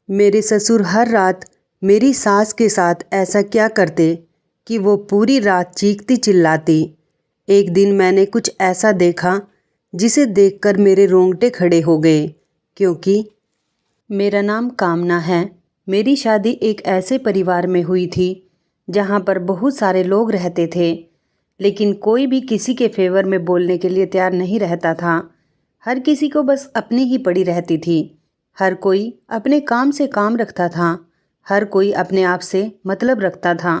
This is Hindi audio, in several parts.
मेरे ससुर हर रात मेरी सास के साथ ऐसा क्या करते कि वो पूरी रात चीखती चिल्लाती। एक दिन मैंने कुछ ऐसा देखा जिसे देखकर मेरे रोंगटे खड़े हो गए, क्योंकि मेरा नाम कामना है। मेरी शादी एक ऐसे परिवार में हुई थी जहाँ पर बहुत सारे लोग रहते थे, लेकिन कोई भी किसी के फेवर में बोलने के लिए तैयार नहीं रहता था। हर किसी को बस अपनी ही पड़ी रहती थी। हर कोई अपने काम से काम रखता था। हर कोई अपने आप से मतलब रखता था।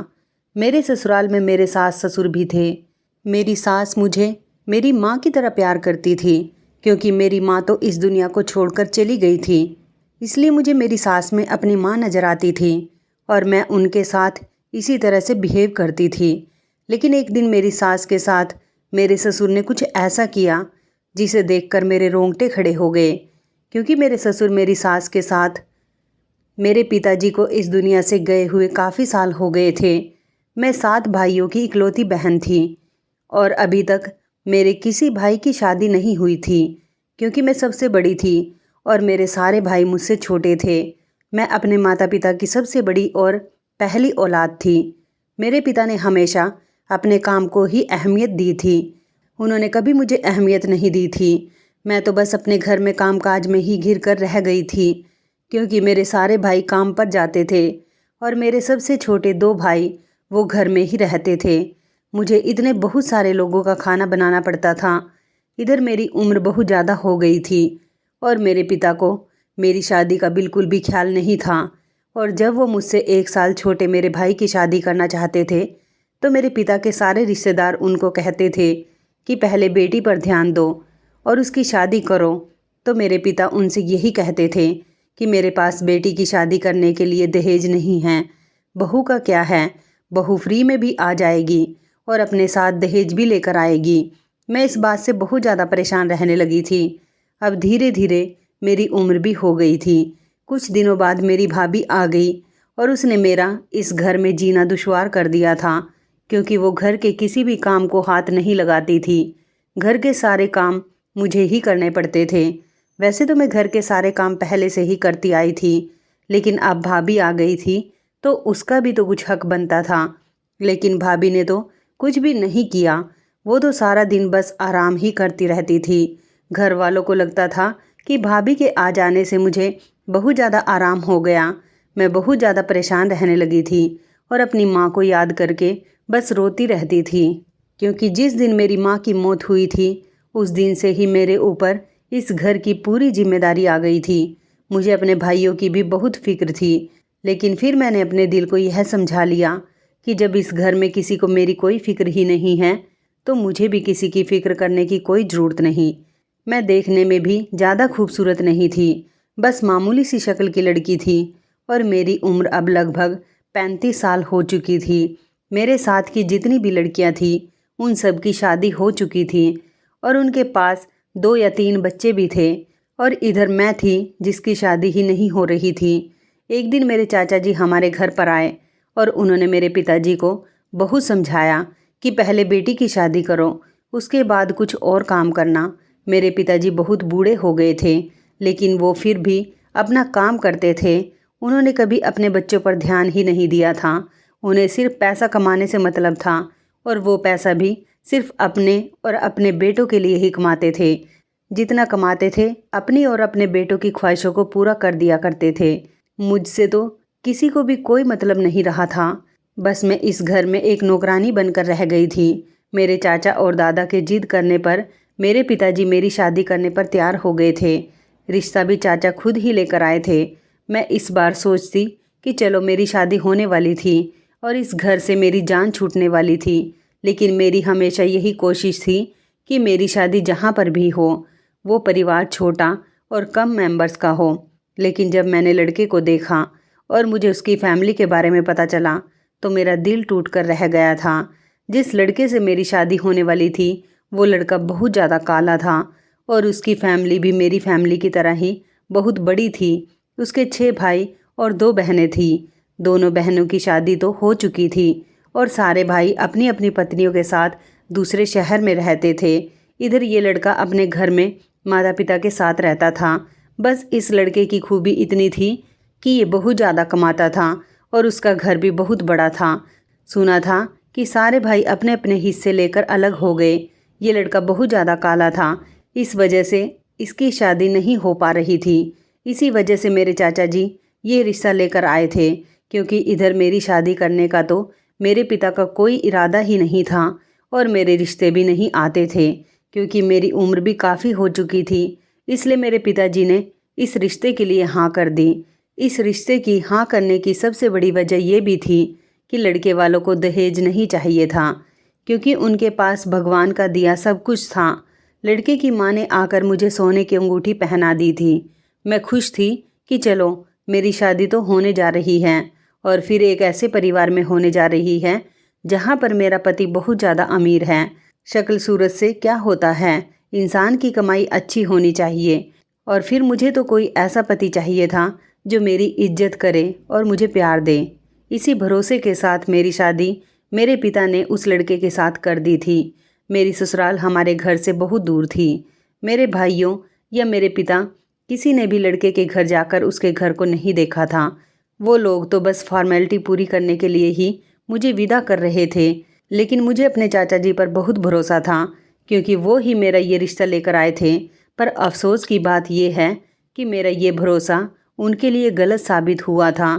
मेरे ससुराल में मेरे सास ससुर भी थे। मेरी सास मुझे मेरी माँ की तरह प्यार करती थी, क्योंकि मेरी माँ तो इस दुनिया को छोड़कर चली गई थी। इसलिए मुझे मेरी सास में अपनी माँ नज़र आती थी और मैं उनके साथ इसी तरह से बिहेव करती थी। लेकिन एक दिन मेरी सास के साथ मेरे ससुर ने कुछ ऐसा किया जिसे देखकर मेरे रोंगटे खड़े हो गए, क्योंकि मेरे ससुर मेरी सास के साथ मेरे पिताजी को इस दुनिया से गए हुए काफ़ी साल हो गए थे। मैं 7 भाइयों की इकलौती बहन थी और अभी तक मेरे किसी भाई की शादी नहीं हुई थी, क्योंकि मैं सबसे बड़ी थी और मेरे सारे भाई मुझसे छोटे थे। मैं अपने माता पिता की सबसे बड़ी और पहली औलाद थी। मेरे पिता ने हमेशा अपने काम को ही अहमियत दी थी। उन्होंने कभी मुझे अहमियत नहीं दी थी। मैं तो बस अपने घर में कामकाज में ही घिर कर रह गई थी, क्योंकि मेरे सारे भाई काम पर जाते थे और मेरे सबसे छोटे 2 भाई वो घर में ही रहते थे। मुझे इतने बहुत सारे लोगों का खाना बनाना पड़ता था। इधर मेरी उम्र बहुत ज़्यादा हो गई थी और मेरे पिता को मेरी शादी का बिल्कुल भी ख्याल नहीं था। और जब वो मुझसे 1 साल छोटे मेरे भाई की शादी करना चाहते थे, तो मेरे पिता के सारे रिश्तेदार उनको कहते थे कि पहले बेटी पर ध्यान दो और उसकी शादी करो। तो मेरे पिता उनसे यही कहते थे कि मेरे पास बेटी की शादी करने के लिए दहेज नहीं है। बहू का क्या है, बहू फ्री में भी आ जाएगी और अपने साथ दहेज भी लेकर आएगी। मैं इस बात से बहुत ज़्यादा परेशान रहने लगी थी। अब धीरे धीरे मेरी उम्र भी हो गई थी। कुछ दिनों बाद मेरी भाभी आ गई और उसने मेरा इस घर में जीना दुश्वार कर दिया था, क्योंकि वो घर के किसी भी काम को हाथ नहीं लगाती थी। घर के सारे काम मुझे ही करने पड़ते थे। वैसे तो मैं घर के सारे काम पहले से ही करती आई थी, लेकिन अब भाभी आ गई थी तो उसका भी तो कुछ हक बनता था। लेकिन भाभी ने तो कुछ भी नहीं किया। वो तो सारा दिन बस आराम ही करती रहती थी। घर वालों को लगता था कि भाभी के आ जाने से मुझे बहुत ज़्यादा आराम हो गया। मैं बहुत ज़्यादा परेशान रहने लगी थी और अपनी माँ को याद करके बस रोती रहती थी, क्योंकि जिस दिन मेरी माँ की मौत हुई थी उस दिन से ही मेरे ऊपर इस घर की पूरी जिम्मेदारी आ गई थी। मुझे अपने भाइयों की भी बहुत फिक्र थी, लेकिन फिर मैंने अपने दिल को यह समझा लिया कि जब इस घर में किसी को मेरी कोई फिक्र ही नहीं है, तो मुझे भी किसी की फिक्र करने की कोई ज़रूरत नहीं। मैं देखने में भी ज़्यादा खूबसूरत नहीं थी, बस मामूली सी शक्ल की लड़की थी और मेरी उम्र अब लगभग 35 साल हो चुकी थी। मेरे साथ की जितनी भी लड़कियां थीं उन सब की शादी हो चुकी थी और उनके पास 2 या 3 बच्चे भी थे, और इधर मैं थी जिसकी शादी ही नहीं हो रही थी। एक दिन मेरे चाचा जी हमारे घर पर आए और उन्होंने मेरे पिताजी को बहुत समझाया कि पहले बेटी की शादी करो, उसके बाद कुछ और काम करना। मेरे पिताजी बहुत बूढ़े हो गए थे, लेकिन वो फिर भी अपना काम करते थे। उन्होंने कभी अपने बच्चों पर ध्यान ही नहीं दिया था। उन्हें सिर्फ पैसा कमाने से मतलब था, और वो पैसा भी सिर्फ अपने और अपने बेटों के लिए ही कमाते थे। जितना कमाते थे अपनी और अपने बेटों की ख्वाहिशों को पूरा कर दिया करते थे। मुझसे तो किसी को भी कोई मतलब नहीं रहा था। बस मैं इस घर में एक नौकरानी बनकर रह गई थी। मेरे चाचा और दादा के जिद करने पर मेरे पिताजी मेरी शादी करने पर तैयार हो गए थे। रिश्ता भी चाचा खुद ही लेकर आए थे। मैं इस बार सोचती कि चलो मेरी शादी होने वाली थी और इस घर से मेरी जान छूटने वाली थी, लेकिन मेरी हमेशा यही कोशिश थी कि मेरी शादी जहाँ पर भी हो वो परिवार छोटा और कम मेंबर्स का हो। लेकिन जब मैंने लड़के को देखा और मुझे उसकी फैमिली के बारे में पता चला, तो मेरा दिल टूट कर रह गया था। जिस लड़के से मेरी शादी होने वाली थी वो लड़का बहुत ज़्यादा काला था और उसकी फैमिली भी मेरी फैमिली की तरह ही बहुत बड़ी थी। उसके 6 भाई और 2 बहनें थीं। दोनों बहनों की शादी तो हो चुकी थी और सारे भाई अपनी अपनी पत्नियों के साथ दूसरे शहर में रहते थे। इधर ये लड़का अपने घर में माता पिता के साथ रहता था। बस इस लड़के की खूबी इतनी थी कि ये बहुत ज़्यादा कमाता था और उसका घर भी बहुत बड़ा था। सुना था कि सारे भाई अपने अपने हिस्से लेकर अलग हो गए। ये लड़का बहुत ज़्यादा काला था, इस वजह से इसकी शादी नहीं हो पा रही थी। इसी वजह से मेरे चाचा जी ये रिश्ता लेकर आए थे, क्योंकि इधर मेरी शादी करने का तो मेरे पिता का कोई इरादा ही नहीं था और मेरे रिश्ते भी नहीं आते थे, क्योंकि मेरी उम्र भी काफ़ी हो चुकी थी। इसलिए मेरे पिताजी ने इस रिश्ते के लिए हाँ कर दी। इस रिश्ते की हाँ करने की सबसे बड़ी वजह ये भी थी कि लड़के वालों को दहेज नहीं चाहिए था, क्योंकि उनके पास भगवान का दिया सब कुछ था। लड़के की माँ ने आकर मुझे सोने की अंगूठी पहना दी थी। मैं खुश थी कि चलो मेरी शादी तो होने जा रही है और फिर एक ऐसे परिवार में होने जा रही है जहाँ पर मेरा पति बहुत ज़्यादा अमीर है। शक्ल सूरत से क्या होता है, इंसान की कमाई अच्छी होनी चाहिए। और फिर मुझे तो कोई ऐसा पति चाहिए था जो मेरी इज्जत करे और मुझे प्यार दे। इसी भरोसे के साथ मेरी शादी मेरे पिता ने उस लड़के के साथ कर दी थी। मेरी ससुराल हमारे घर से बहुत दूर थी। मेरे भाइयों या मेरे पिता किसी ने भी लड़के के घर जाकर उसके घर को नहीं देखा था। वो लोग तो बस फॉर्मेलिटी पूरी करने के लिए ही मुझे विदा कर रहे थे। लेकिन मुझे अपने चाचा जी पर बहुत भरोसा था, क्योंकि वो ही मेरा ये रिश्ता लेकर आए थे। पर अफसोस की बात यह है कि मेरा ये भरोसा उनके लिए गलत साबित हुआ था।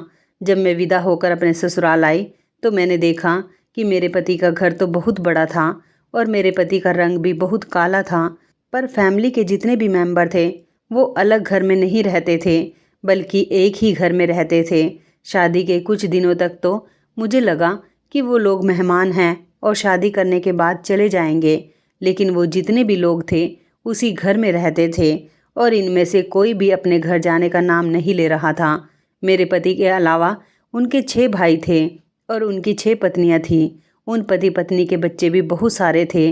जब मैं विदा होकर अपने ससुराल आई तो मैंने देखा कि मेरे पति का घर तो बहुत बड़ा था और मेरे पति का रंग भी बहुत काला था। पर फैमिली के जितने भी मेंबर थे वो अलग घर में नहीं रहते थे, बल्कि एक ही घर में रहते थे। शादी के कुछ दिनों तक तो मुझे लगा कि वो लोग मेहमान हैं और शादी करने के बाद चले जाएंगे, लेकिन वो जितने भी लोग थे उसी घर में रहते थे और इनमें से कोई भी अपने घर जाने का नाम नहीं ले रहा था। मेरे पति के अलावा उनके 6 भाई थे और उनकी 6 पत्नियां थीं। उन पति पत्नी के बच्चे भी बहुत सारे थे।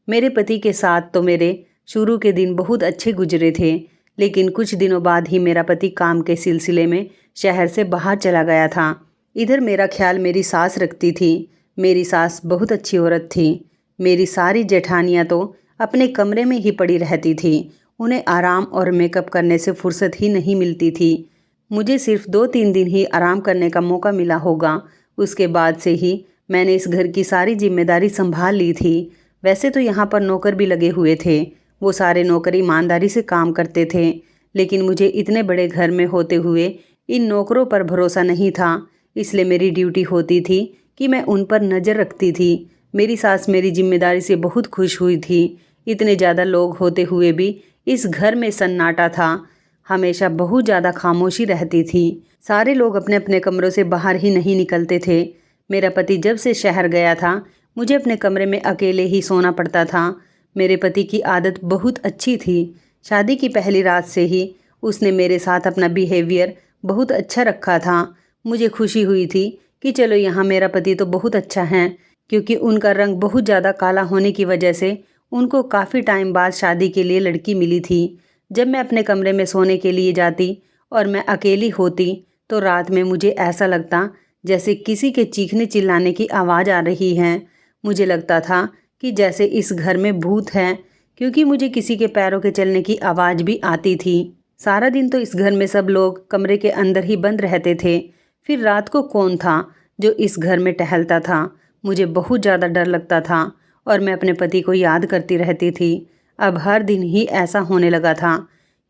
मेरे पति के साथ तो मेरे शुरू के दिन बहुत अच्छे गुजरे थे, लेकिन कुछ दिनों बाद ही मेरा पति काम के सिलसिले में शहर से बाहर चला गया था। इधर मेरा ख्याल मेरी सास रखती थी। मेरी सास बहुत अच्छी औरत थी। मेरी सारी जेठानियाँ तो अपने कमरे में ही पड़ी रहती थी। उन्हें आराम और मेकअप करने से फुर्सत ही नहीं मिलती थी। मुझे सिर्फ 2-3 दिन ही आराम करने का मौका मिला होगा। उसके बाद से ही मैंने इस घर की सारी जिम्मेदारी संभाल ली थी। वैसे तो यहाँ पर नौकर भी लगे हुए थे। वो सारे नौकर ईमानदारी से काम करते थे, लेकिन मुझे इतने बड़े घर में होते हुए इन नौकरों पर भरोसा नहीं था। इसलिए मेरी ड्यूटी होती थी कि मैं उन पर नज़र रखती थी। मेरी सास मेरी जिम्मेदारी से बहुत खुश हुई थी। इतने ज़्यादा लोग होते हुए भी इस घर में सन्नाटा था। हमेशा बहुत ज़्यादा खामोशी रहती थी। सारे लोग अपने अपने कमरों से बाहर ही नहीं निकलते थे। मेरा पति जब से शहर गया था मुझे अपने कमरे में अकेले ही सोना पड़ता था। मेरे पति की आदत बहुत अच्छी थी। शादी की पहली रात से ही उसने मेरे साथ अपना बिहेवियर बहुत अच्छा रखा था। मुझे खुशी हुई थी कि चलो यहाँ मेरा पति तो बहुत अच्छा है, क्योंकि उनका रंग बहुत ज़्यादा काला होने की वजह से उनको काफ़ी टाइम बाद शादी के लिए लड़की मिली थी। जब मैं अपने कमरे में सोने के लिए जाती और मैं अकेली होती तो रात में मुझे ऐसा लगता जैसे किसी के चीखने चिल्लाने की आवाज़ आ रही है। मुझे लगता था कि जैसे इस घर में भूत है, क्योंकि मुझे किसी के पैरों के चलने की आवाज़ भी आती थी। सारा दिन तो इस घर में सब लोग कमरे के अंदर ही बंद रहते थे। फिर रात को कौन था जो इस घर में टहलता था? मुझे बहुत ज़्यादा डर लगता था और मैं अपने पति को याद करती रहती थी। अब हर दिन ही ऐसा होने लगा था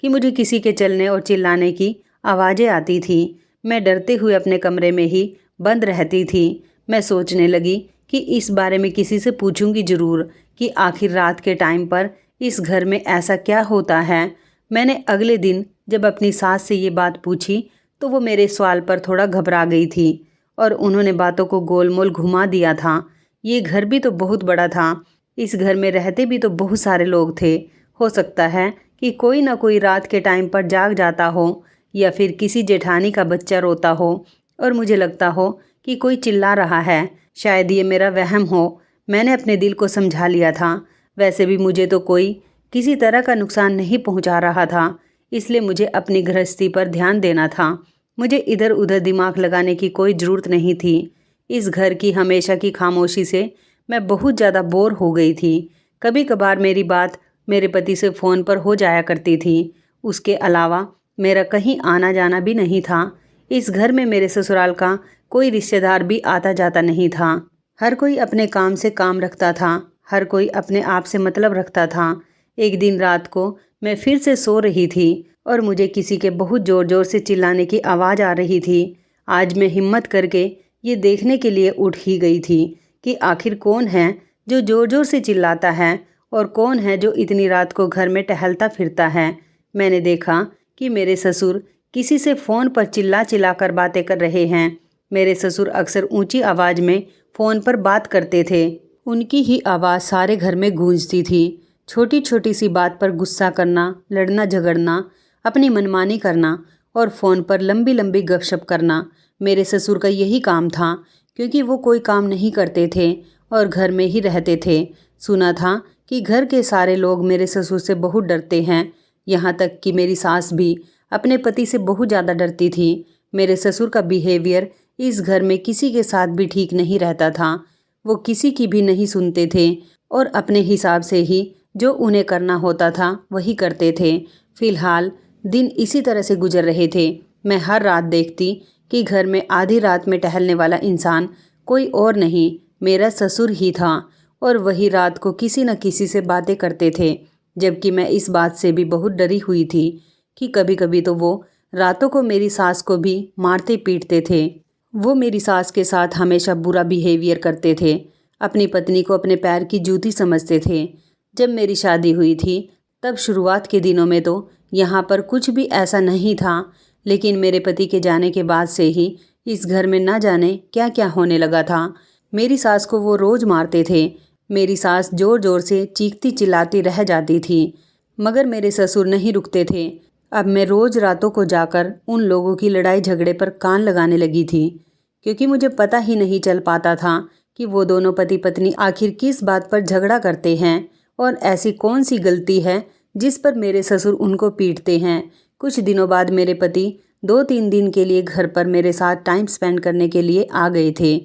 कि मुझे किसी के चलने और चिल्लाने की आवाज़ें आती थी। मैं डरते हुए अपने कमरे में ही बंद रहती थी। मैं सोचने लगी कि इस बारे में किसी से पूछूंगी ज़रूर कि आखिर रात के टाइम पर इस घर में ऐसा क्या होता है। मैंने अगले दिन जब अपनी सास से ये बात पूछी तो वो मेरे सवाल पर थोड़ा घबरा गई थी और उन्होंने बातों को गोलमोल घुमा दिया था। ये घर भी तो बहुत बड़ा था। इस घर में रहते भी तो बहुत सारे लोग थे। हो सकता है कि कोई ना कोई रात के टाइम पर जाग जाता हो या फिर किसी जेठानी का बच्चा रोता हो और मुझे लगता हो कि कोई चिल्ला रहा है। शायद ये मेरा वहम हो। मैंने अपने दिल को समझा लिया था। वैसे भी मुझे तो कोई किसी तरह का नुकसान नहीं पहुंचा रहा था, इसलिए मुझे अपनी गृहस्थी पर ध्यान देना था। मुझे इधर उधर दिमाग लगाने की कोई ज़रूरत नहीं थी। इस घर की हमेशा की खामोशी से मैं बहुत ज़्यादा बोर हो गई थी। कभी कभार मेरी बात मेरे पति से फ़ोन पर हो जाया करती थी। उसके अलावा मेरा कहीं आना जाना भी नहीं था। इस घर में मेरे ससुराल का कोई रिश्तेदार भी आता जाता नहीं था। हर कोई अपने काम से काम रखता था, हर कोई अपने आप से मतलब रखता था। एक दिन रात को मैं फिर से सो रही थी और मुझे किसी के बहुत ज़ोर ज़ोर से चिल्लाने की आवाज़ आ रही थी। आज मैं हिम्मत करके ये देखने के लिए उठ ही गई थी कि आखिर कौन है जो ज़ोर ज़ोर से चिल्लाता है और कौन है जो इतनी रात को घर में टहलता फिरता है। मैंने देखा कि मेरे ससुर किसी से फ़ोन पर चिल्ला चिल्ला कर बातें कर रहे हैं। मेरे ससुर अक्सर ऊंची आवाज़ में फ़ोन पर बात करते थे। उनकी ही आवाज़ सारे घर में गूंजती थी। छोटी छोटी सी बात पर गुस्सा करना, लड़ना झगड़ना, अपनी मनमानी करना और फ़ोन पर लंबी लंबी गपशप करना मेरे ससुर का यही काम था, क्योंकि वो कोई काम नहीं करते थे और घर में ही रहते थे। सुना था कि घर के सारे लोग मेरे ससुर से बहुत डरते हैं, यहाँ तक कि मेरी सास भी अपने पति से बहुत ज़्यादा डरती थी। मेरे ससुर का बिहेवियर इस घर में किसी के साथ भी ठीक नहीं रहता था। वो किसी की भी नहीं सुनते थे और अपने हिसाब से ही जो उन्हें करना होता था वही करते थे। फिलहाल दिन इसी तरह से गुजर रहे थे। मैं हर रात देखती कि घर में आधी रात में टहलने वाला इंसान कोई और नहीं, मेरा ससुर ही था और वही रात को किसी न किसी से बातें करते थे। जबकि मैं इस बात से भी बहुत डरी हुई थी कि कभी कभी तो वो रातों को मेरी सास को भी मारते पीटते थे। वो मेरी सास के साथ हमेशा बुरा बिहेवियर करते थे, अपनी पत्नी को अपने पैर की जूती समझते थे। जब मेरी शादी हुई थी तब शुरुआत के दिनों में तो यहाँ पर कुछ भी ऐसा नहीं था, लेकिन मेरे पति के जाने के बाद से ही इस घर में ना जाने क्या क्या होने लगा था। मेरी सास को वो रोज़ मारते थे। मेरी सास ज़ोर ज़ोर से चीखती चिल्लाती रह जाती थी, मगर मेरे ससुर नहीं रुकते थे। अब मैं रोज़ रातों को जाकर उन लोगों की लड़ाई झगड़े पर कान लगाने लगी थी, क्योंकि मुझे पता ही नहीं चल पाता था कि वो दोनों पति पत्नी आखिर किस बात पर झगड़ा करते हैं और ऐसी कौन सी गलती है जिस पर मेरे ससुर उनको पीटते हैं। कुछ दिनों बाद मेरे पति 2-3 दिन के लिए घर पर मेरे साथ टाइम स्पेंड करने के लिए आ गए थे।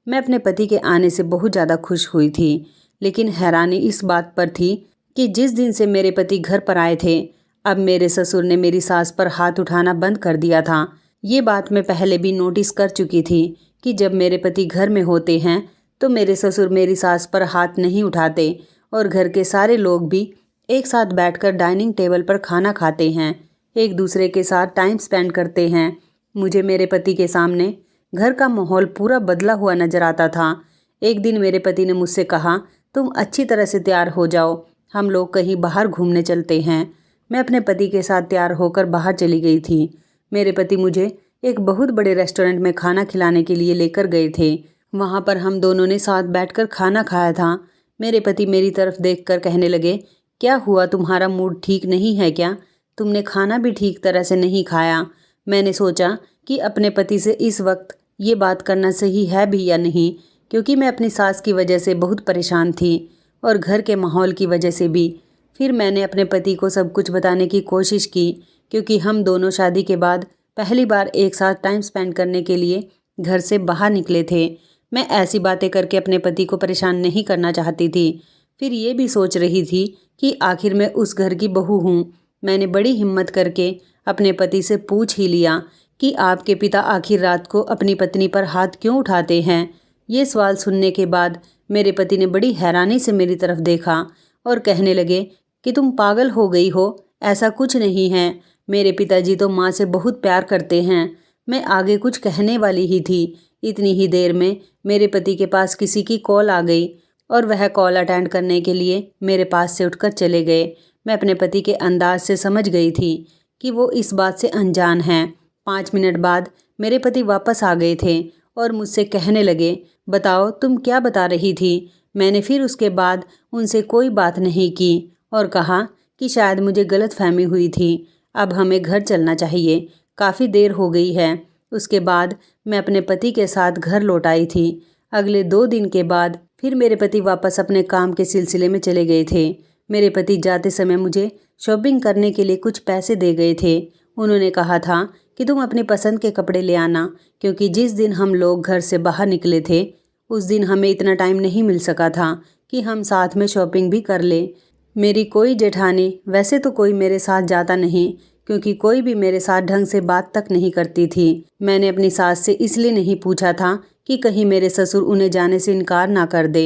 मैं अपने पति के आने से बहुत ज़्यादा खुश हुई थी, लेकिन हैरानी इस बात पर थी कि जिस दिन से मेरे पति घर पर आए थे, अब मेरे ससुर ने मेरी सास पर हाथ उठाना बंद कर दिया था। ये बात मैं पहले भी नोटिस कर चुकी थी कि जब मेरे पति घर में होते हैं तो मेरे ससुर मेरी सास पर हाथ नहीं उठाते और घर के सारे लोग भी एक साथ बैठकर डाइनिंग टेबल पर खाना खाते हैं, एक दूसरे के साथ टाइम स्पेंड करते हैं। मुझे मेरे पति के सामने घर का माहौल पूरा बदला हुआ नजर आता था। एक दिन मेरे पति ने मुझसे कहा, तुम अच्छी तरह से तैयार हो जाओ, हम लोग कहीं बाहर घूमने चलते हैं। मैं अपने पति के साथ तैयार होकर बाहर चली गई थी। मेरे पति मुझे एक बहुत बड़े रेस्टोरेंट में खाना खिलाने के लिए लेकर गए थे। वहाँ पर हम दोनों ने साथ बैठकर खाना खाया था। मेरे पति मेरी तरफ देखकर कहने लगे, क्या हुआ, तुम्हारा मूड ठीक नहीं है क्या? तुमने खाना भी ठीक तरह से नहीं खाया। मैंने सोचा कि अपने पति से इस वक्त ये बात करना सही है भी या नहीं, क्योंकि मैं अपनी सास की वजह से बहुत परेशान थी और घर के माहौल की वजह से भी। फिर मैंने अपने पति को सब कुछ बताने की कोशिश की, क्योंकि हम दोनों शादी के बाद पहली बार एक साथ टाइम स्पेंड करने के लिए घर से बाहर निकले थे। मैं ऐसी बातें करके अपने पति को परेशान नहीं करना चाहती थी। फिर ये भी सोच रही थी कि आखिर मैं उस घर की बहू हूँ। मैंने बड़ी हिम्मत करके अपने पति से पूछ ही लिया कि आपके पिता आखिर रात को अपनी पत्नी पर हाथ क्यों उठाते हैं। ये सवाल सुनने के बाद मेरे पति ने बड़ी हैरानी से मेरी तरफ देखा और कहने लगे कि तुम पागल हो गई हो, ऐसा कुछ नहीं है। मेरे पिताजी तो माँ से बहुत प्यार करते हैं। मैं आगे कुछ कहने वाली ही थी, इतनी ही देर में मेरे पति के पास किसी की कॉल आ गई और वह कॉल अटेंड करने के लिए मेरे पास से उठकर चले गए। मैं अपने पति के अंदाज से समझ गई थी कि वो इस बात से अनजान हैं। 5 मिनट बाद मेरे पति वापस आ गए थे और मुझसे कहने लगे, बताओ तुम क्या बता रही थी। मैंने फिर उसके बाद उनसे कोई बात नहीं की और कहा कि शायद मुझे गलतफहमी हुई थी, अब हमें घर चलना चाहिए, काफ़ी देर हो गई है। उसके बाद मैं अपने पति के साथ घर लौट आई थी। अगले 2 दिन के बाद फिर मेरे पति वापस अपने काम के सिलसिले में चले गए थे। मेरे पति जाते समय मुझे शॉपिंग करने के लिए कुछ पैसे दे गए थे। उन्होंने कहा था कि तुम अपनी पसंद के कपड़े ले आना, क्योंकि जिस दिन हम लोग घर से बाहर निकले थे उस दिन हमें इतना टाइम नहीं मिल सका था कि हम साथ में शॉपिंग भी कर लें। मेरी कोई जेठानी, वैसे तो कोई मेरे साथ जाता नहीं, क्योंकि कोई भी मेरे साथ ढंग से बात तक नहीं करती थी। मैंने अपनी सास से इसलिए नहीं पूछा था कि कहीं मेरे ससुर उन्हें जाने से इनकार ना कर दे।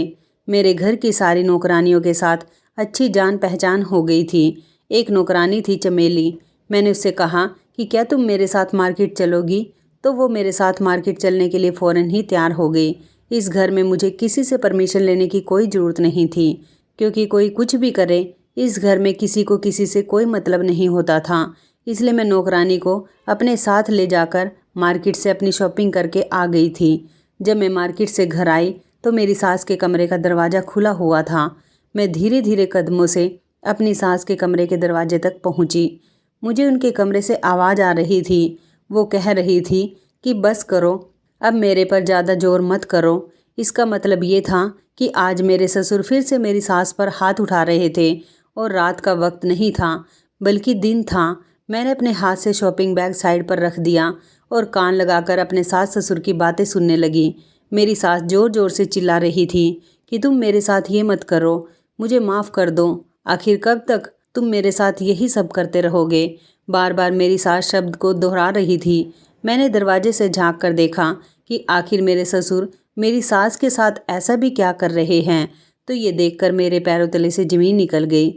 मेरे घर की सारी नौकरानियों के साथ अच्छी जान पहचान हो गई थी। एक नौकरानी थी चमेली। मैंने उससे कहा कि क्या तुम मेरे साथ मार्केट चलोगी, तो वो मेरे साथ मार्केट चलने के लिए फ़ौरन ही तैयार हो गई। इस घर में मुझे किसी से परमिशन लेने की कोई ज़रूरत नहीं थी, क्योंकि कोई कुछ भी करे, इस घर में किसी को किसी से कोई मतलब नहीं होता था। इसलिए मैं नौकरानी को अपने साथ ले जाकर मार्केट से अपनी शॉपिंग करके आ गई थी। जब मैं मार्केट से घर आई तो मेरी सास के कमरे का दरवाज़ा खुला हुआ था। मैं धीरे धीरे कदमों से अपनी सास के कमरे के दरवाजे तक पहुंची। मुझे उनके कमरे से आवाज़ आ रही थी। वो कह रही थी कि बस करो, अब मेरे पर ज़्यादा जोर मत करो। इसका मतलब ये था कि आज मेरे ससुर फिर से मेरी सास पर हाथ उठा रहे थे और रात का वक्त नहीं था बल्कि दिन था। मैंने अपने हाथ से शॉपिंग बैग साइड पर रख दिया और कान लगाकर अपने सास ससुर की बातें सुनने लगी। मेरी सास ज़ोर ज़ोर से चिल्ला रही थी कि तुम मेरे साथ ये मत करो, मुझे माफ़ कर दो। आखिर कब तक तुम मेरे साथ यही सब करते रहोगे? बार बार मेरी सास शब्द को दोहरा रही थी। मैंने दरवाजे से झांक कर देखा कि आखिर मेरे ससुर मेरी सास के साथ ऐसा भी क्या कर रहे हैं। तो ये देखकर मेरे पैरों तले से ज़मीन निकल गई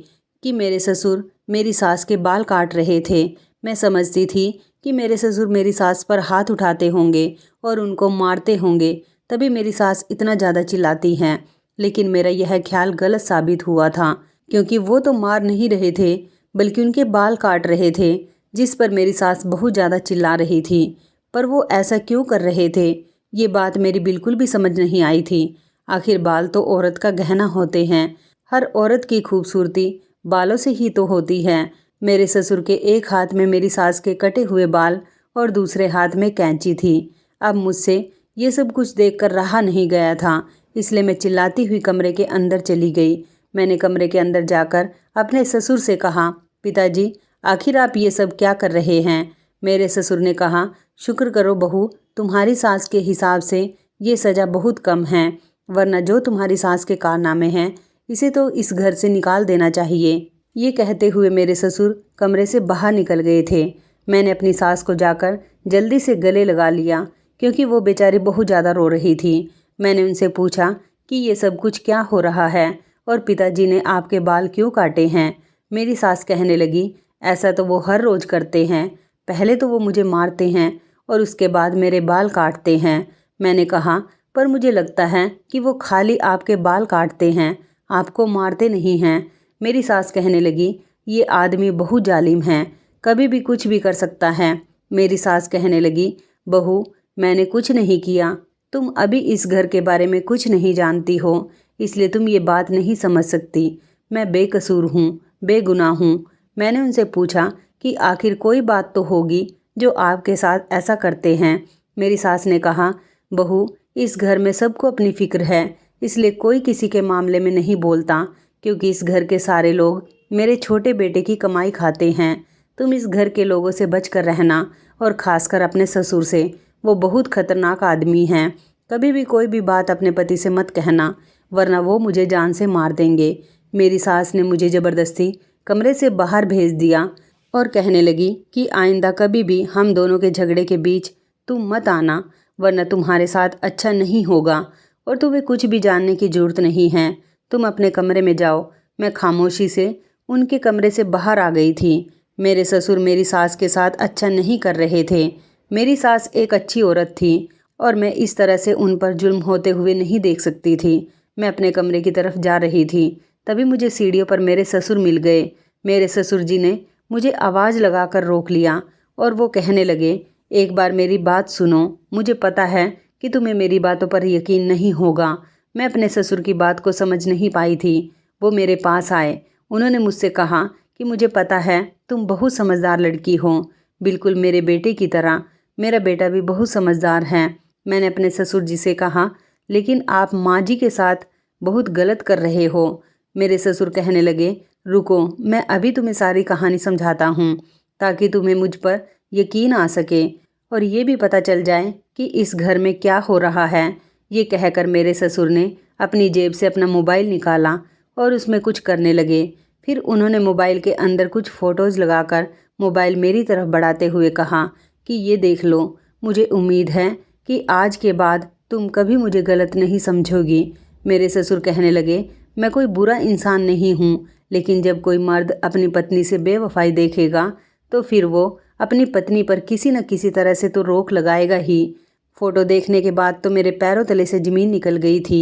कि मेरे ससुर मेरी सास के बाल काट रहे थे। मैं समझती थी कि मेरे ससुर मेरी सास पर हाथ उठाते होंगे और उनको मारते होंगे, तभी मेरी सास इतना ज़्यादा चिल्लाती हैं। लेकिन मेरा यह ख्याल गलत साबित हुआ था, क्योंकि वो तो मार नहीं रहे थे बल्कि उनके बाल काट रहे थे, जिस पर मेरी सास बहुत ज़्यादा चिल्ला रही थी। पर वो ऐसा क्यों कर रहे थे, ये बात मेरी बिल्कुल भी समझ नहीं आई थी। आखिर बाल तो औरत का गहना होते हैं। हर औरत की खूबसूरती बालों से ही तो होती है। मेरे ससुर के एक हाथ में मेरी सास के कटे हुए बाल और दूसरे हाथ में कैंची थी। अब मुझसे ये सब कुछ देखकर रहा नहीं गया था, इसलिए मैं चिल्लाती हुई कमरे के अंदर चली गई। मैंने कमरे के अंदर जाकर अपने ससुर से कहा, पिताजी, आखिर आप ये सब क्या कर रहे हैं? मेरे ससुर ने कहा, शुक्र करो बहू, तुम्हारी सास के हिसाब से ये सज़ा बहुत कम है, वरना जो तुम्हारी सास के कारनामे हैं, इसे तो इस घर से निकाल देना चाहिए। ये कहते हुए मेरे ससुर कमरे से बाहर निकल गए थे। मैंने अपनी सास को जाकर जल्दी से गले लगा लिया, क्योंकि वो बेचारी बहुत ज़्यादा रो रही थी। मैंने उनसे पूछा कि ये सब कुछ क्या हो रहा है और पिताजी ने आपके बाल क्यों काटे हैं? मेरी सास कहने लगी, ऐसा तो वो हर रोज़ करते हैं। पहले तो वो मुझे मारते हैं और उसके बाद मेरे बाल काटते हैं। मैंने कहा, पर मुझे लगता है कि वो खाली आपके बाल काटते हैं, आपको मारते नहीं हैं। मेरी सास कहने लगी, ये आदमी बहुत जालिम है, कभी भी कुछ भी कर सकता है। मेरी सास कहने लगी, बहू, मैंने कुछ नहीं किया, तुम अभी इस घर के बारे में कुछ नहीं जानती हो, इसलिए तुम ये बात नहीं समझ सकती। मैं बेकसूर हूँ, बेगुनाह हूँ। मैंने उनसे पूछा कि आखिर कोई बात तो होगी जो आपके साथ ऐसा करते हैं। मेरी सास ने कहा, बहू, इस घर में सबको अपनी फ़िक्र है, इसलिए कोई किसी के मामले में नहीं बोलता, क्योंकि इस घर के सारे लोग मेरे छोटे बेटे की कमाई खाते हैं। तुम इस घर के लोगों से बच कर रहना, और ख़ासकर अपने ससुर से, वो बहुत खतरनाक आदमी हैं। कभी भी कोई भी बात अपने पति से मत कहना, वरना वो मुझे जान से मार देंगे। मेरी सास ने मुझे ज़बरदस्ती कमरे से बाहर भेज दिया और कहने लगी कि आइंदा कभी भी हम दोनों के झगड़े के बीच तुम मत आना, वरना तुम्हारे साथ अच्छा नहीं होगा और तुम्हें कुछ भी जानने की ज़रूरत नहीं है। तुम अपने कमरे में जाओ। मैं खामोशी से उनके कमरे से बाहर आ गई थी। मेरे ससुर मेरी सास के साथ अच्छा नहीं कर रहे थे। मेरी सास एक अच्छी औरत थी और मैं इस तरह से उन पर जुल्म होते हुए नहीं देख सकती थी। मैं अपने कमरे की तरफ जा रही थी, तभी मुझे सीढ़ियों पर मेरे ससुर मिल गए। मेरे ससुर जी ने मुझे आवाज़ लगाकर रोक लिया और वो कहने लगे, एक बार मेरी बात सुनो। मुझे पता है कि तुम्हें मेरी बातों पर यकीन नहीं होगा। मैं अपने ससुर की बात को समझ नहीं पाई थी। वो मेरे पास आए। उन्होंने मुझसे कहा कि मुझे पता है तुम बहुत समझदार लड़की हो, बिल्कुल मेरे बेटे की तरह। मेरा बेटा भी बहुत समझदार है। मैंने अपने ससुर जी से कहा, लेकिन आप माँ जी के साथ बहुत गलत कर रहे हो। मेरे ससुर कहने लगे, रुको, मैं अभी तुम्हें सारी कहानी समझाता हूँ, ताकि तुम्हें मुझ पर यकीन आ सके और ये भी पता चल जाए कि इस घर में क्या हो रहा है। ये कहकर मेरे ससुर ने अपनी जेब से अपना मोबाइल निकाला और उसमें कुछ करने लगे। फिर उन्होंने मोबाइल के अंदर कुछ फ़ोटोज़ लगाकर मोबाइल मेरी तरफ बढ़ाते हुए कहा कि ये देख लो, मुझे उम्मीद है कि आज के बाद तुम कभी मुझे गलत नहीं समझोगी। मेरे ससुर कहने लगे, मैं कोई बुरा इंसान नहीं हूँ, लेकिन जब कोई मर्द अपनी पत्नी से बेवफाई देखेगा तो फिर वो अपनी पत्नी पर किसी न किसी तरह से तो रोक लगाएगा ही। फ़ोटो देखने के बाद तो मेरे पैरों तले से ज़मीन निकल गई थी।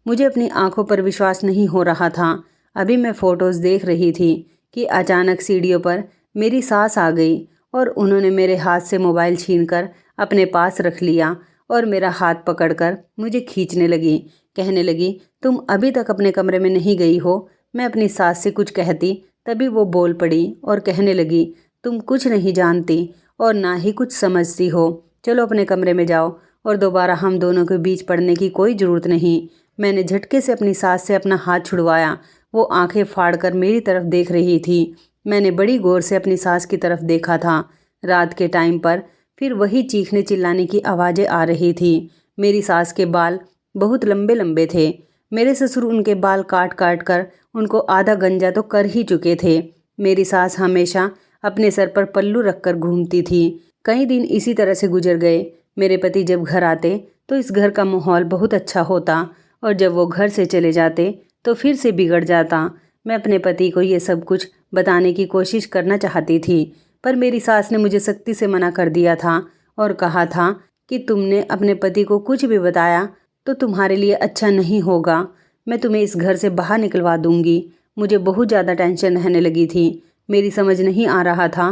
मुझे अपनी आंखों पर विश्वास नहीं हो रहा था। अभी मैं फ़ोटोज़ देख रही थी कि अचानक सीढ़ियों पर मेरी सास आ गई और उन्होंने मेरे हाथ से मोबाइल छीनकर अपने पास रख लिया और मेरा हाथ पकड़कर मुझे खींचने लगी। कहने लगी, तुम अभी तक अपने कमरे में नहीं गई हो। मैं अपनी सास से कुछ कहती तभी वो बोल पड़ी और कहने लगी, तुम कुछ नहीं जानती और ना ही कुछ समझती हो। चलो अपने कमरे में जाओ और दोबारा हम दोनों के बीच पड़ने की कोई ज़रूरत नहीं। मैंने झटके से अपनी सास से अपना हाथ छुड़वाया। वो आंखें फाड़कर मेरी तरफ देख रही थी। मैंने बड़ी गौर से अपनी सास की तरफ देखा था। रात के टाइम पर फिर वही चीखने चिल्लाने की आवाज़ें आ रही थी। मेरी सास के बाल बहुत लंबे लंबे थे। मेरे ससुर उनके बाल काट काट कर उनको आधा गंजा तो कर ही चुके थे। मेरी सास हमेशा अपने सर पर पल्लू रखकर घूमती थी। कई दिन इसी तरह से गुजर गए। मेरे पति जब घर आते तो इस घर का माहौल बहुत अच्छा होता और जब वो घर से चले जाते तो फिर से बिगड़ जाता। मैं अपने पति को ये सब कुछ बताने की कोशिश करना चाहती थी, पर मेरी सास ने मुझे सख्ती से मना कर दिया था और कहा था कि तुमने अपने पति को कुछ भी बताया तो तुम्हारे लिए अच्छा नहीं होगा। मैं तुम्हें इस घर से बाहर निकलवा दूंगी। मुझे बहुत ज़्यादा टेंशन रहने लगी थी। मेरी समझ नहीं आ रहा था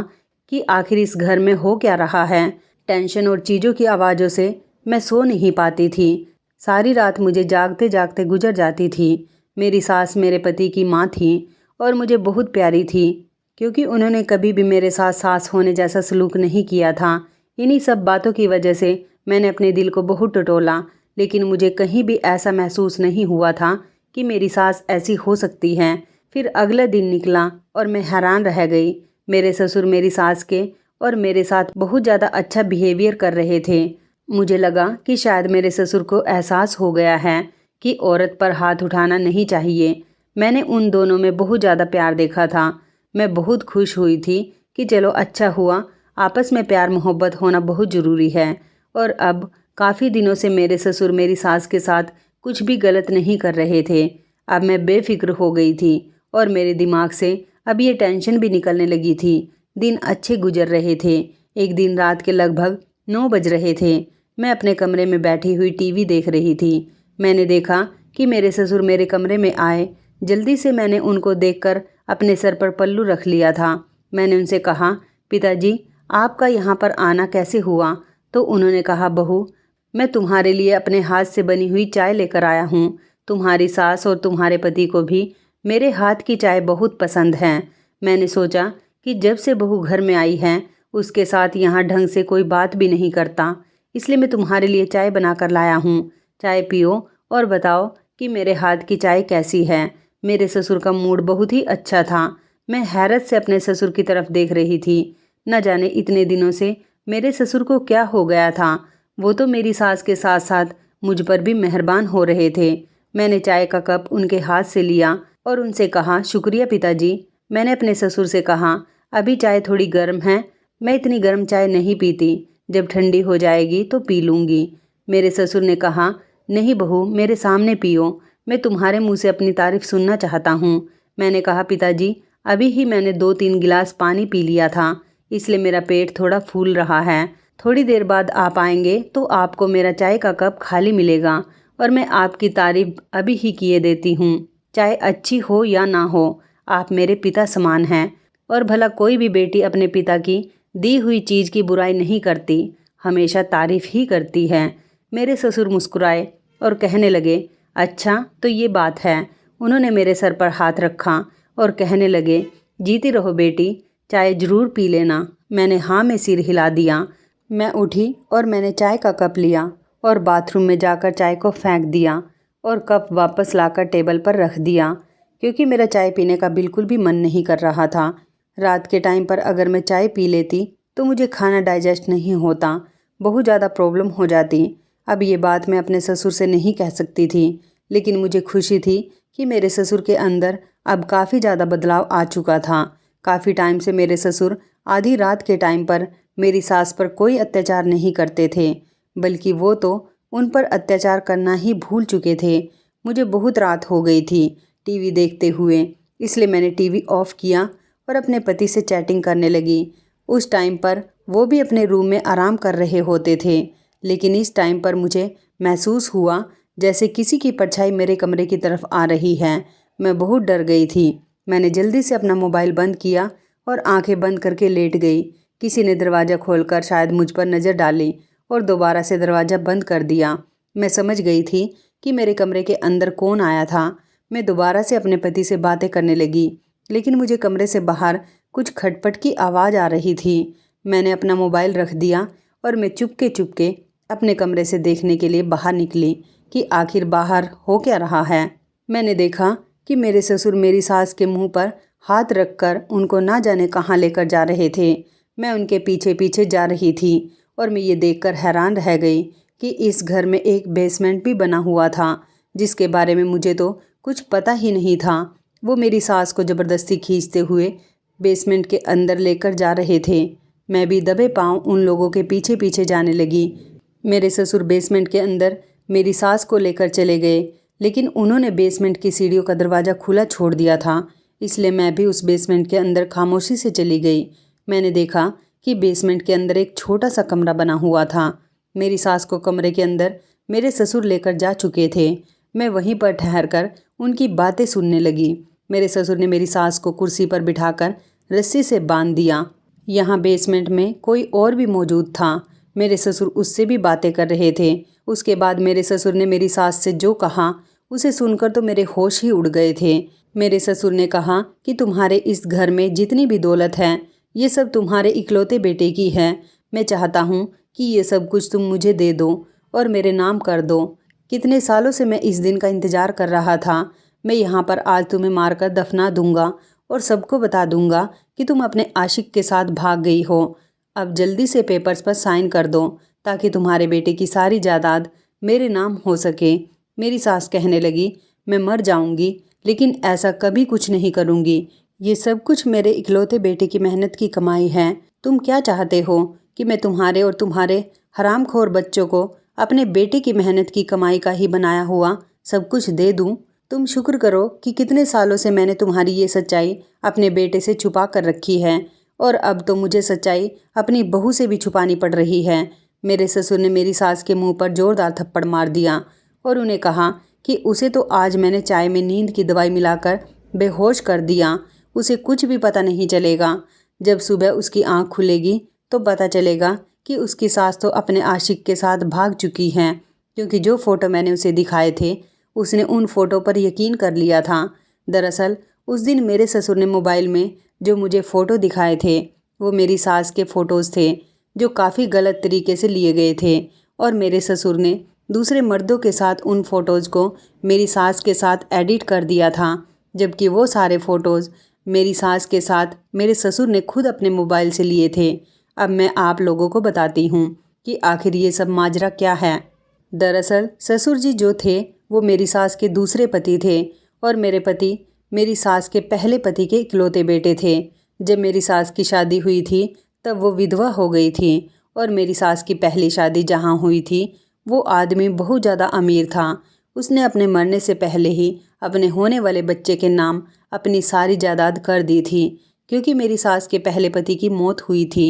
कि आखिर इस घर में हो क्या रहा है। टेंशन और चीज़ों की आवाज़ों से मैं सो नहीं पाती थी। सारी रात मुझे जागते जागते गुजर जाती थी। मेरी सास मेरे पति की माँ थी और मुझे बहुत प्यारी थी, क्योंकि उन्होंने कभी भी मेरे साथ सास होने जैसा सलूक नहीं किया था। इन्हीं सब बातों की वजह से मैंने अपने दिल को बहुत टटोला, लेकिन मुझे कहीं भी ऐसा महसूस नहीं हुआ था कि मेरी सास ऐसी हो सकती है। फिर अगला दिन निकला और मैं हैरान रह गई। मेरे ससुर मेरी सास के और मेरे साथ बहुत ज़्यादा अच्छा बिहेवियर कर रहे थे। मुझे लगा कि शायद मेरे ससुर को एहसास हो गया है कि औरत पर हाथ उठाना नहीं चाहिए। मैंने उन दोनों में बहुत ज़्यादा प्यार देखा था। मैं बहुत खुश हुई थी कि चलो अच्छा हुआ, आपस में प्यार मोहब्बत होना बहुत ज़रूरी है। और अब काफ़ी दिनों से मेरे ससुर मेरी सास के साथ कुछ भी गलत नहीं कर रहे थे। अब मैं बेफिक्र हो गई थी और मेरे दिमाग से अब ये टेंशन भी निकलने लगी थी। दिन अच्छे गुजर रहे थे। एक दिन रात के लगभग 9 बज रहे थे। मैं अपने कमरे में बैठी हुई टीवी देख रही थी। मैंने देखा कि मेरे ससुर मेरे कमरे में आए। जल्दी से मैंने उनको देखकर अपने सर पर पल्लू रख लिया था। मैंने उनसे कहा, पिताजी आपका यहाँ पर आना कैसे हुआ? तो उन्होंने कहा, बहू मैं तुम्हारे लिए अपने हाथ से बनी हुई चाय लेकर आया हूँ। तुम्हारी सास और तुम्हारे पति को भी मेरे हाथ की चाय बहुत पसंद है। मैंने सोचा कि जब से बहू घर में आई है उसके साथ यहाँ ढंग से कोई बात भी नहीं करता, इसलिए मैं तुम्हारे लिए चाय बनाकर लाया हूँ। चाय पियो और बताओ कि मेरे हाथ की चाय कैसी है। मेरे ससुर का मूड बहुत ही अच्छा था। मैं हैरत से अपने ससुर की तरफ देख रही थी। न जाने इतने दिनों से मेरे ससुर को क्या हो गया था। वो तो मेरी सास के साथ साथ मुझ पर भी मेहरबान हो रहे थे। मैंने चाय का कप उनके हाथ से लिया और उनसे कहा, शुक्रिया पिताजी। मैंने अपने ससुर से कहा, अभी चाय थोड़ी गर्म है, मैं इतनी गर्म चाय नहीं पीती, जब ठंडी हो जाएगी तो पी लूँगी। मेरे ससुर ने कहा, नहीं बहू मेरे सामने पियो, मैं तुम्हारे मुँह से अपनी तारीफ़ सुनना चाहता हूँ। मैंने कहा, पिताजी अभी ही मैंने 2-3 गिलास पानी पी लिया था, इसलिए मेरा पेट थोड़ा फूल रहा है। थोड़ी देर बाद आप आएंगे तो आपको मेरा चाय का कप खाली मिलेगा और मैं आपकी तारीफ अभी ही किए देती हूँ। चाहे अच्छी हो या ना हो, आप मेरे पिता समान हैं। और भला कोई भी बेटी अपने पिता की दी हुई चीज़ की बुराई नहीं करती, हमेशा तारीफ ही करती है। मेरे ससुर मुस्कुराए और कहने लगे, अच्छा तो ये बात है। उन्होंने मेरे सर पर हाथ रखा और कहने लगे, जीती रहो बेटी, चाय ज़रूर पी लेना। मैंने हाँ में सिर हिला दिया। मैं उठी और मैंने चाय का कप लिया और बाथरूम में जाकर चाय को फेंक दिया और कप वापस लाकर टेबल पर रख दिया, क्योंकि मेरा चाय पीने का बिल्कुल भी मन नहीं कर रहा था। रात के टाइम पर अगर मैं चाय पी लेती तो मुझे खाना डाइजेस्ट नहीं होता, बहुत ज़्यादा प्रॉब्लम हो जाती। अब ये बात मैं अपने ससुर से नहीं कह सकती थी, लेकिन मुझे खुशी थी कि मेरे ससुर के अंदर अब काफ़ी ज़्यादा बदलाव आ चुका था। काफ़ी टाइम से मेरे ससुर आधी रात के टाइम पर मेरी सास पर कोई अत्याचार नहीं करते थे, बल्कि वो तो उन पर अत्याचार करना ही भूल चुके थे। मुझे बहुत रात हो गई थी टीवी देखते हुए, इसलिए मैंने टीवी ऑफ किया और अपने पति से चैटिंग करने लगी। उस टाइम पर वो भी अपने रूम में आराम कर रहे होते थे, लेकिन इस टाइम पर मुझे महसूस हुआ जैसे किसी की परछाई मेरे कमरे की तरफ आ रही है। मैं बहुत डर गई थी। मैंने जल्दी से अपना मोबाइल बंद किया और आंखें बंद करके लेट गई। किसी ने दरवाज़ा खोलकर शायद मुझ पर नज़र डाली और दोबारा से दरवाज़ा बंद कर दिया। मैं समझ गई थी कि मेरे कमरे के अंदर कौन आया था। मैं दोबारा से अपने पति से बातें करने लगी, लेकिन मुझे कमरे से बाहर कुछ खटपट की आवाज़ आ रही थी। मैंने अपना मोबाइल रख दिया और मैं चुपके चुपके अपने कमरे से देखने के लिए बाहर निकली कि आखिर बाहर हो क्या रहा है। मैंने देखा कि मेरे ससुर मेरी सास के मुंह पर हाथ रखकर उनको ना जाने कहाँ लेकर जा रहे थे। मैं उनके पीछे पीछे जा रही थी और मैं ये देखकर हैरान रह गई कि इस घर में एक बेसमेंट भी बना हुआ था, जिसके बारे में मुझे तो कुछ पता ही नहीं था। वो मेरी सास को ज़बरदस्ती खींचते हुए बेसमेंट के अंदर लेकर जा रहे थे। मैं भी दबे पांव उन लोगों के पीछे पीछे जाने लगी। मेरे ससुर बेसमेंट के अंदर मेरी सास को लेकर चले गए, लेकिन उन्होंने बेसमेंट की सीढ़ियों का दरवाज़ा खुला छोड़ दिया था, इसलिए मैं भी उस बेसमेंट के अंदर खामोशी से चली गई। मैंने देखा कि बेसमेंट के अंदर एक छोटा सा कमरा बना हुआ था। मेरी सास को कमरे के अंदर मेरे ससुर लेकर जा चुके थे। मैं वहीं पर ठहरकर उनकी बातें सुनने लगी। मेरे ससुर ने मेरी सास को कुर्सी पर बिठाकर रस्सी से बांध दिया। यहाँ बेसमेंट में कोई और भी मौजूद था। मेरे ससुर उससे भी बातें कर रहे थे। उसके बाद मेरे ससुर ने मेरी सास से जो कहा उसे सुनकर तो मेरे होश ही उड़ गए थे। मेरे ससुर ने कहा कि तुम्हारे इस घर में जितनी भी दौलत है, ये सब तुम्हारे इकलौते बेटे की है। मैं चाहता हूँ कि ये सब कुछ तुम मुझे दे दो और मेरे नाम कर दो। कितने सालों से मैं इस दिन का इंतज़ार कर रहा था। मैं यहाँ पर आज तुम्हें मारकर दफना दूंगा और सबको बता दूंगा कि तुम अपने आशिक के साथ भाग गई हो। अब जल्दी से पेपर्स पर साइन कर दो ताकि तुम्हारे बेटे की सारी जायदाद मेरे नाम हो सके। मेरी सास कहने लगी, मैं मर जाऊंगी लेकिन ऐसा कभी कुछ नहीं करूंगी। ये सब कुछ मेरे इकलौते बेटे की मेहनत की कमाई है। तुम क्या चाहते हो कि मैं तुम्हारे और तुम्हारे हरामखोर बच्चों को अपने बेटे की मेहनत की कमाई का ही बनाया हुआ सब कुछ दे दूं? तुम शुक्र करो कि कितने सालों से मैंने तुम्हारी ये सच्चाई अपने बेटे से छुपा कर रखी है और अब तो मुझे सच्चाई अपनी बहू से भी छुपानी पड़ रही है। मेरे ससुर ने मेरी सास के मुंह पर जोरदार थप्पड़ मार दिया और उन्हें कहा कि उसे तो आज मैंने चाय में नींद की दवाई मिलाकर बेहोश कर दिया। उसे कुछ भी पता नहीं चलेगा। जब सुबह उसकी आंख खुलेगी तो पता चलेगा कि उसकी सास तो अपने आशिक के साथ भाग चुकी है, क्योंकि जो फ़ोटो मैंने उसे दिखाए थे उसने उन फ़ोटो पर यकीन कर लिया था। दरअसल उस दिन मेरे ससुर ने मोबाइल में जो मुझे फ़ोटो दिखाए थे वो मेरी सास के फ़ोटोज़ थे, जो काफ़ी गलत तरीके से लिए गए थे, और मेरे ससुर ने दूसरे मर्दों के साथ उन फ़ोटोज़ को मेरी सास के साथ एडिट कर दिया था, जबकि वो सारे फ़ोटोज़ मेरी सास के साथ मेरे ससुर ने खुद अपने मोबाइल से लिए थे। अब मैं आप लोगों को बताती हूँ कि आखिर ये सब माजरा क्या है। दरअसल ससुर जी जो थे वो मेरी सास के दूसरे पति थे और मेरे पति मेरी सास के पहले पति के इकलौते बेटे थे। जब मेरी सास की शादी हुई थी तब वो विधवा हो गई थी और मेरी सास की पहली शादी जहाँ हुई थी वो आदमी बहुत ज़्यादा अमीर था। उसने अपने मरने से पहले ही अपने होने वाले बच्चे के नाम अपनी सारी जायदाद कर दी थी। क्योंकि मेरी सास के पहले पति की मौत हुई थी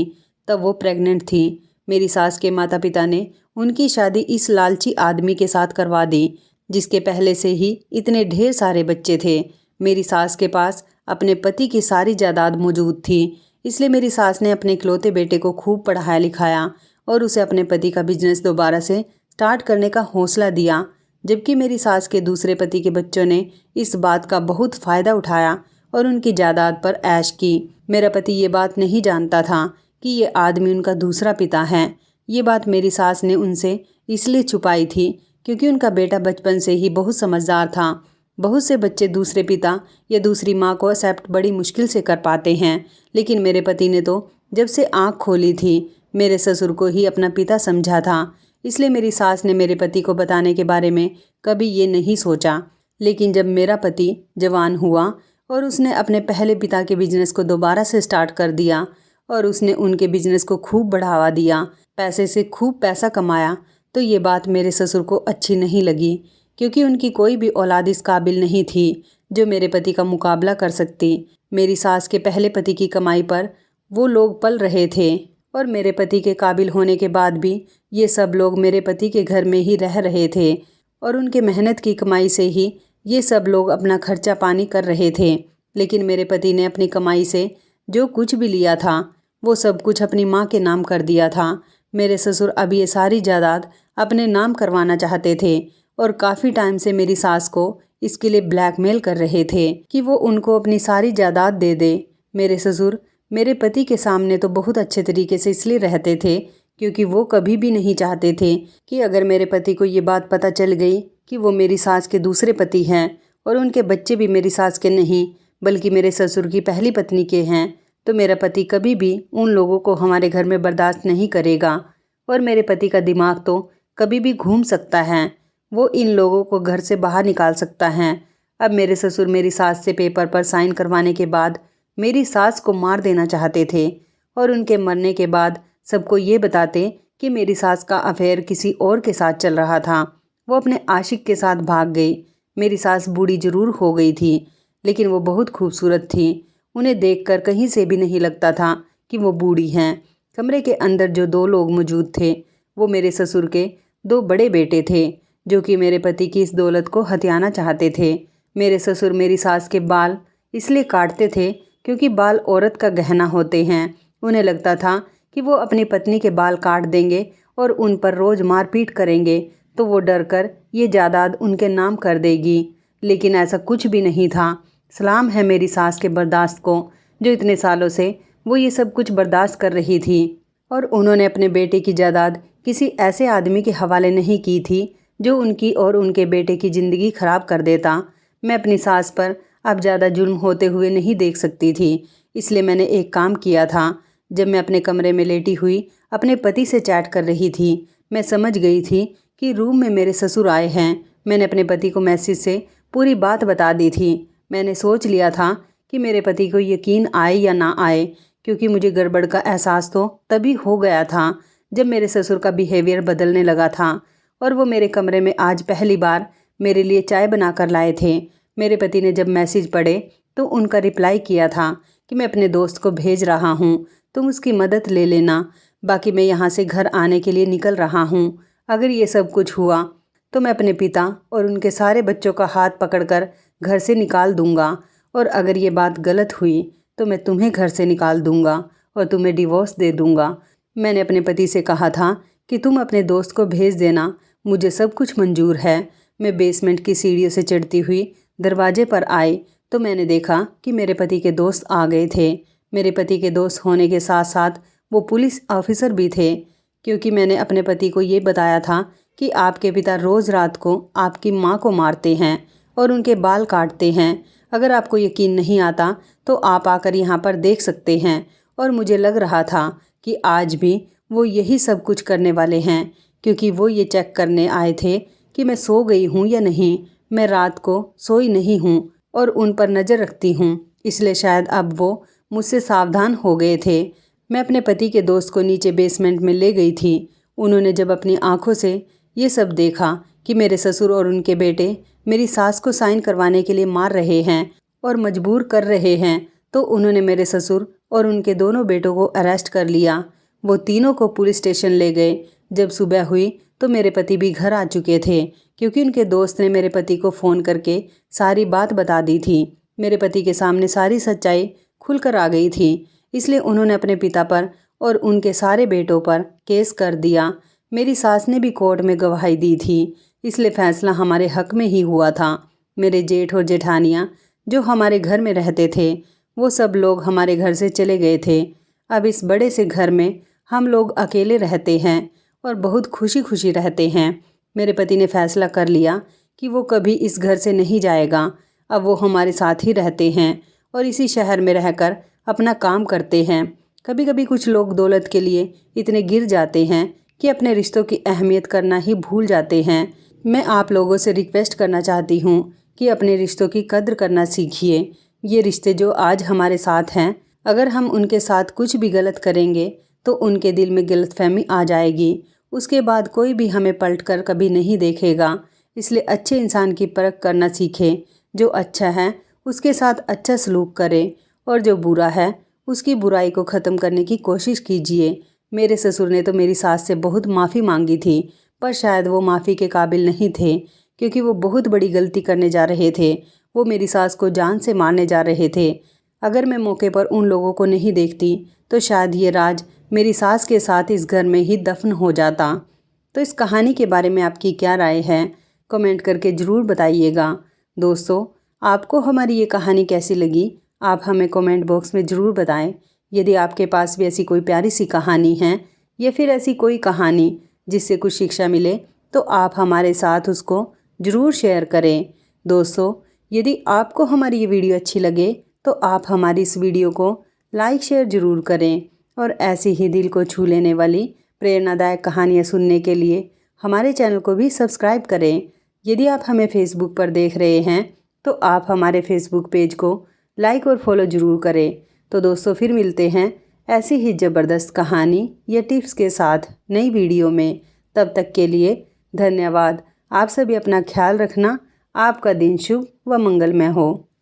तब वो प्रेग्नेंट थी। मेरी सास के माता पिता ने उनकी शादी इस लालची आदमी के साथ करवा दी, जिसके पहले से ही इतने ढेर सारे बच्चे थे। मेरी सास के पास अपने पति की सारी जायदाद मौजूद थी, इसलिए मेरी सास ने अपने इकलौते बेटे को खूब पढ़ाया लिखाया और उसे अपने पति का बिजनेस दोबारा से स्टार्ट करने का हौसला दिया। जबकि मेरी सास के दूसरे पति के बच्चों ने इस बात का बहुत फ़ायदा उठाया और उनकी जायदाद पर ऐश की। मेरा पति ये बात नहीं जानता था कि ये आदमी उनका दूसरा पिता है। ये बात मेरी सास ने उनसे इसलिए छुपाई थी क्योंकि उनका बेटा बचपन से ही बहुत समझदार था। बहुत से बच्चे दूसरे पिता या दूसरी माँ को एक्सेप्ट बड़ी मुश्किल से कर पाते हैं, लेकिन मेरे पति ने तो जब से आँख खोली थी मेरे ससुर को ही अपना पिता समझा था। इसलिए मेरी सास ने मेरे पति को बताने के बारे में कभी ये नहीं सोचा। लेकिन जब मेरा पति जवान हुआ और उसने अपने पहले पिता के बिजनेस को दोबारा से स्टार्ट कर दिया और उसने उनके बिजनेस को खूब बढ़ावा दिया, पैसे से खूब पैसा कमाया। तो ये बात मेरे ससुर को अच्छी नहीं लगी, क्योंकि उनकी कोई भी औलाद इस काबिल नहीं थी जो मेरे पति का मुकाबला कर सकती। मेरी सास के पहले पति की कमाई पर वो लोग पल रहे थे और मेरे पति के काबिल होने के बाद भी ये सब लोग मेरे पति के घर में ही रह रहे थे और उनके मेहनत की कमाई से ही ये सब लोग अपना खर्चा पानी कर रहे थे। लेकिन मेरे पति ने अपनी कमाई से जो कुछ भी लिया था वो सब कुछ अपनी माँ के नाम कर दिया था। मेरे ससुर अब ये सारी जायदाद अपने नाम करवाना चाहते थे और काफ़ी टाइम से मेरी सास को इसके लिए ब्लैकमेल कर रहे थे कि वो उनको अपनी सारी जायदाद दे दे। मेरे ससुर मेरे पति के सामने तो बहुत अच्छे तरीके से इसलिए रहते थे क्योंकि वो कभी भी नहीं चाहते थे कि अगर मेरे पति को ये बात पता चल गई कि वो मेरी सास के दूसरे पति हैं और उनके बच्चे भी मेरी सास के नहीं बल्कि मेरे ससुर की पहली पत्नी के हैं, तो मेरा पति कभी भी उन लोगों को हमारे घर में बर्दाश्त नहीं करेगा और मेरे पति का दिमाग तो कभी भी घूम सकता है, वो इन लोगों को घर से बाहर निकाल सकता है। अब मेरे ससुर मेरी सास से पेपर पर साइन करवाने के बाद मेरी सास को मार देना चाहते थे और उनके मरने के बाद सबको ये बताते कि मेरी सास का अफेयर किसी और के साथ चल रहा था। वो अपने आशिक के साथ भाग गई। मेरी सास बूढ़ी जरूर हो गई थी लेकिन वो बहुत खूबसूरत थी। उन्हें देखकर कहीं से भी नहीं लगता था कि वो बूढ़ी हैं। कमरे के अंदर जो दो लोग मौजूद थे वो मेरे ससुर के दो बड़े बेटे थे जो कि मेरे पति की इस दौलत को हथियाना चाहते थे। मेरे ससुर मेरी सास के बाल इसलिए काटते थे क्योंकि बाल औरत का गहना होते हैं। उन्हें लगता था कि वो अपनी पत्नी के बाल काट देंगे और उन पर रोज़ मारपीट करेंगे तो वो डर कर ये जायदाद उनके नाम कर देगी। लेकिन ऐसा कुछ भी नहीं था। सलाम है मेरी सास के बर्दाश्त को, जो इतने सालों से वो ये सब कुछ बर्दाश्त कर रही थी और उन्होंने अपने बेटे की जायदाद किसी ऐसे आदमी के हवाले नहीं की थी जो उनकी और उनके बेटे की ज़िंदगी ख़राब कर देता। मैं अपनी सास पर अब ज़्यादा जुल्म होते हुए नहीं देख सकती थी, इसलिए मैंने एक काम किया था। जब मैं अपने कमरे में लेटी हुई अपने पति से चैट कर रही थी, मैं समझ गई थी कि रूम में मेरे ससुर आए हैं। मैंने अपने पति को मैसेज से पूरी बात बता दी थी। मैंने सोच लिया था कि मेरे पति को यकीन आए या ना आए, क्योंकि मुझे गड़बड़ का एहसास तो तभी हो गया था जब मेरे ससुर का बिहेवियर बदलने लगा था और वो मेरे कमरे में आज पहली बार मेरे लिए चाय बना कर लाए थे। मेरे पति ने जब मैसेज पढ़े तो उनका रिप्लाई किया था कि मैं अपने दोस्त को भेज रहा हूँ, तुम उसकी मदद ले लेना, बाकी मैं यहाँ से घर आने के लिए निकल रहा हूँ। अगर ये सब कुछ हुआ तो मैं अपने पिता और उनके सारे बच्चों का हाथ पकड़कर घर से निकाल दूंगा और अगर ये बात गलत हुई तो मैं तुम्हें घर से निकाल दूंगा और तुम्हें डिवोर्स दे दूंगा। मैंने अपने पति से कहा था कि तुम अपने दोस्त को भेज देना, मुझे सब कुछ मंजूर है। मैं बेसमेंट की सीढ़ियों से चढ़ती हुई दरवाजे पर आई तो मैंने देखा कि मेरे पति के दोस्त आ गए थे। मेरे पति के दोस्त होने के साथ साथ वो पुलिस ऑफिसर भी थे, क्योंकि मैंने अपने पति को ये बताया था कि आपके पिता रोज़ रात को आपकी माँ को मारते हैं और उनके बाल काटते हैं। अगर आपको यकीन नहीं आता तो आप आकर यहाँ पर देख सकते हैं। और मुझे लग रहा था कि आज भी वो यही सब कुछ करने वाले हैं, क्योंकि वो ये चेक करने आए थे कि मैं सो गई हूँ या नहीं। मैं रात को सोई नहीं हूँ और उन पर नज़र रखती हूँ, इसलिए शायद अब वो मुझसे सावधान हो गए थे। मैं अपने पति के दोस्त को नीचे बेसमेंट में ले गई थी। उन्होंने जब अपनी आंखों से ये सब देखा कि मेरे ससुर और उनके बेटे मेरी सास को साइन करवाने के लिए मार रहे हैं और मजबूर कर रहे हैं, तो उन्होंने मेरे ससुर और उनके दोनों बेटों को अरेस्ट कर लिया। वो तीनों को पुलिस स्टेशन ले गए। जब सुबह हुई तो मेरे पति भी घर आ चुके थे, क्योंकि उनके दोस्त ने मेरे पति को फ़ोन करके सारी बात बता दी थी। मेरे पति के सामने सारी सच्चाई खुलकर आ गई थी, इसलिए उन्होंने अपने पिता पर और उनके सारे बेटों पर केस कर दिया। मेरी सास ने भी कोर्ट में गवाही दी थी, इसलिए फैसला हमारे हक में ही हुआ था। मेरे जेठ और जेठानियाँ जो हमारे घर में रहते थे वो सब लोग हमारे घर से चले गए थे। अब इस बड़े से घर में हम लोग अकेले रहते हैं और बहुत खुशी खुशी रहते हैं। मेरे पति ने फैसला कर लिया कि वो कभी इस घर से नहीं जाएगा। अब वो हमारे साथ ही रहते हैं और इसी शहर में रहकर अपना काम करते हैं। कभी कभी कुछ लोग दौलत के लिए इतने गिर जाते हैं कि अपने रिश्तों की अहमियत करना ही भूल जाते हैं। मैं आप लोगों से रिक्वेस्ट करना चाहती हूँ कि अपने रिश्तों की कद्र करना सीखिए, ये रिश्ते जो आज हमारे साथ हैं, अगर हम उनके साथ कुछ भी गलत करेंगे तो उनके दिल में गलतफहमी आ जाएगी। उसके बाद कोई भी हमें पलट कर कभी नहीं देखेगा। इसलिए अच्छे इंसान की परख करना सीखें। जो अच्छा है उसके साथ अच्छा सलूक करें और जो बुरा है उसकी बुराई को ख़त्म करने की कोशिश कीजिए। मेरे ससुर ने तो मेरी सास से बहुत माफ़ी मांगी थी, पर शायद वो माफ़ी के काबिल नहीं थे, क्योंकि वो बहुत बड़ी गलती करने जा रहे थे। वो मेरी सास को जान से मारने जा रहे थे। अगर मैं मौके पर उन लोगों को नहीं देखती तो शायद ये राज मेरी सास के साथ इस घर में ही दफन हो जाता। तो इस कहानी के बारे में आपकी क्या राय है, कमेंट करके ज़रूर बताइएगा। दोस्तों, आपको हमारी ये कहानी कैसी लगी, आप हमें कमेंट बॉक्स में ज़रूर बताएं। यदि आपके पास भी ऐसी कोई प्यारी सी कहानी है या फिर ऐसी कोई कहानी जिससे कुछ शिक्षा मिले, तो आप हमारे साथ उसको ज़रूर शेयर करें। दोस्तों, यदि आपको हमारी ये वीडियो अच्छी लगे तो आप हमारी इस वीडियो को लाइक शेयर ज़रूर करें और ऐसी ही दिल को छू लेने वाली प्रेरणादायक कहानियाँ सुनने के लिए हमारे चैनल को भी सब्सक्राइब करें। यदि आप हमें फेसबुक पर देख रहे हैं तो आप हमारे फेसबुक पेज को लाइक और फॉलो ज़रूर करें। तो दोस्तों, फिर मिलते हैं ऐसी ही ज़बरदस्त कहानी या टिप्स के साथ नई वीडियो में। तब तक के लिए धन्यवाद। आप सभी अपना ख्याल रखना। आपका दिन शुभ व मंगलमय हो।